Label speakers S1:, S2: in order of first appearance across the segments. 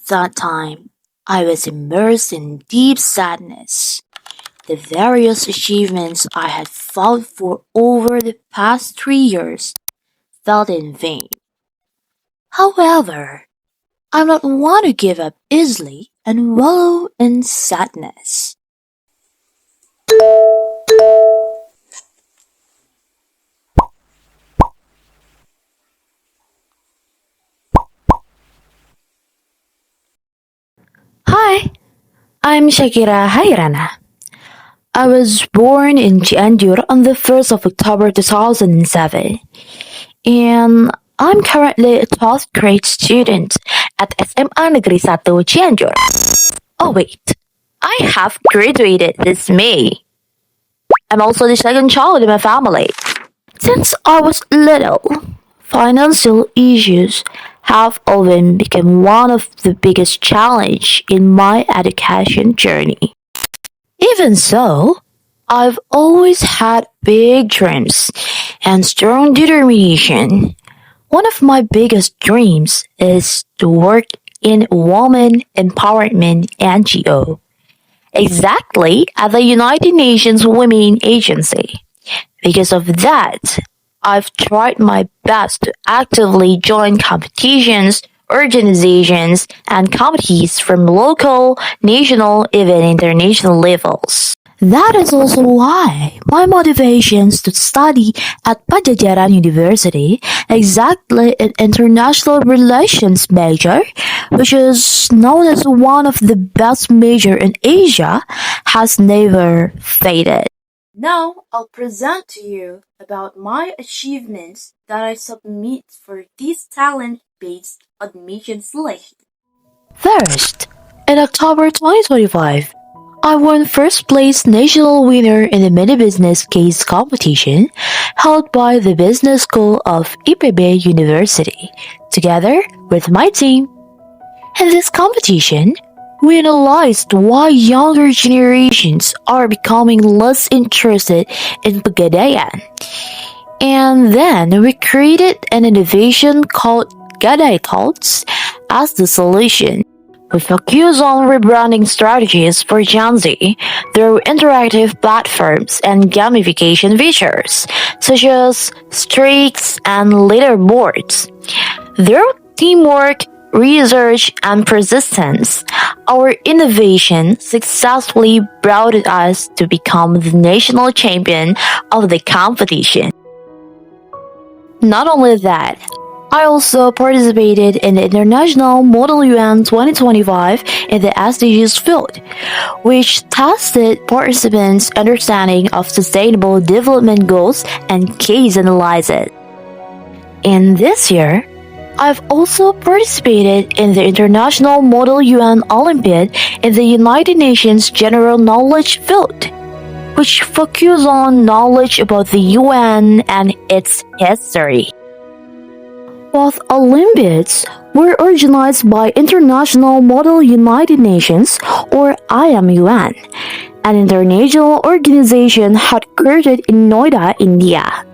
S1: that time, I was immersed in deep sadness. The various achievements I had fought for over the past 3 years felt in vain. However, I don't want to give up easily and wallow in sadness. Hi, I'm Syakira Khairana. I was born in Cianjur on the 1st of October 2007, and I'm currently a 12th grade student at SMA Negeri 1 Cianjur. Oh wait, I have graduated this May. I'm also the second child in my family. Since I was little, financial issues have often become one of the biggest challenge in my education journey. Even so, I've always had big dreams and strong determination. One of my biggest dreams is to work in a women empowerment NGO, exactly at the United Nations Women Agency. Because of that, I've tried my best to actively join competitions, organizations, and committees from local, national, even international levels. That is also why my motivations to study at Pegadain University, exactly an international relations major, which is known as one of the best major in Asia, has never faded. Now I'll present to you about my achievements that I submit for this talent-based admission selection. First, in October 2025, I won first place national winner in the mini business case competition held by the Business School of IPB University, together with my team. In this competition, we analyzed why younger generations are becoming less interested in Pegadaian. And then we created an innovation called Pegadain Thoughts as the solution. We focus on rebranding strategies for Gen Z through interactive platforms and gamification features, such as streaks and leaderboards. Through teamwork, research, and persistence, our innovation successfully brought us to become the national champion of the competition. Not only that, I also participated in the International Model UN 2025 in the SDGs field, which tested participants' understanding of sustainable development goals and case analysis. And this year, I've also participated in the International Model UN Olympiad in the United Nations General Knowledge field, which focuses on knowledge about the UN and its history. Both Olympiads were organized by International Model United Nations, or IMUN, an international organization headquartered in Noida, India.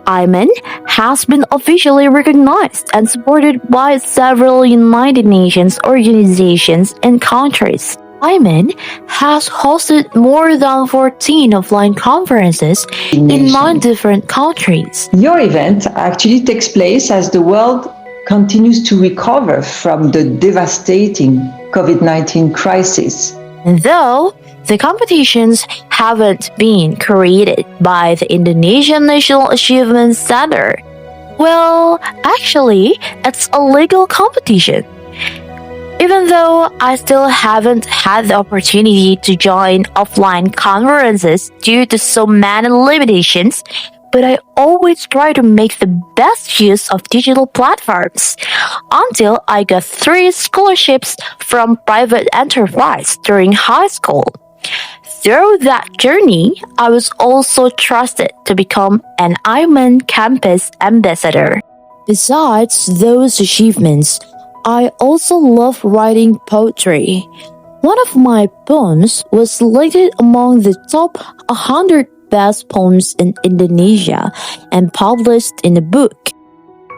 S1: IMUN has been officially recognized and supported by several United Nations organizations and countries. IMUN has hosted more than 14 offline conferences in 9 different countries.
S2: Your event actually takes place as the world continues to recover from the devastating COVID-19 crisis.
S1: And though the competitions haven't been created by the Indonesian National Achievement Center, well, actually, it's a legal competition. Even though I still haven't had the opportunity to join offline conferences due to so many limitations, but I always try to make the best use of digital platforms until I got 3 scholarships from private enterprise during high school. Through that journey, I was also trusted to become an IMUN campus ambassador. Besides those achievements, I also love writing poetry. One of my poems was selected among the top 100 best poems in Indonesia and published in a book.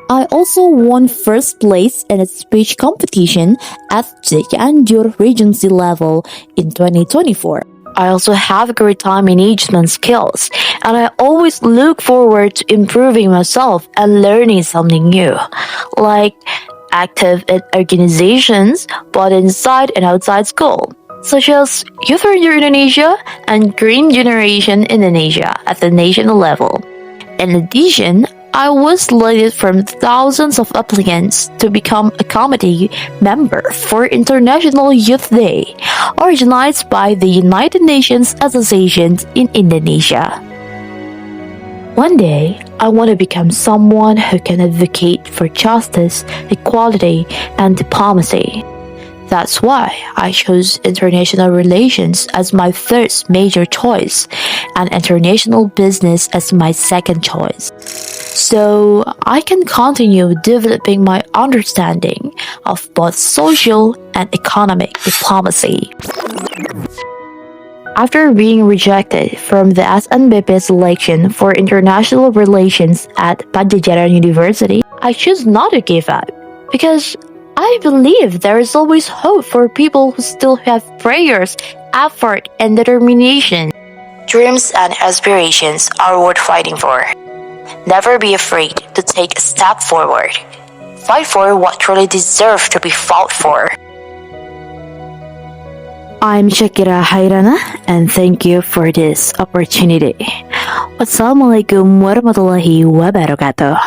S1: I also won first place in a speech competition at Cianjur Regency level in 2024. I also have great time management skills, and I always look forward to improving myself and learning something new, like active in organizations both inside and outside school, such as Youth for Indonesia and Green Generation Indonesia at the national level. In addition, I was selected from thousands of applicants to become a committee member for International Youth Day, organized by the United Nations Association in Indonesia. One day, I want to become someone who can advocate for justice, equality, and diplomacy. That's why I chose international relations as my first major choice and international business as my second choice, so I can continue developing my understanding of both social and economic diplomacy. After being rejected from the SNBP selection for international relations at Pegadain University, I choose not to give up because I believe there is always hope for people who still have prayers, effort, and determination. Dreams and aspirations are worth fighting for. Never be afraid to take a step forward. Fight for what truly deserves to be fought for. I'm Syakira Khairana, and thank you for this opportunity. Assalamu'alaikum warahmatullahi wabarakatuh.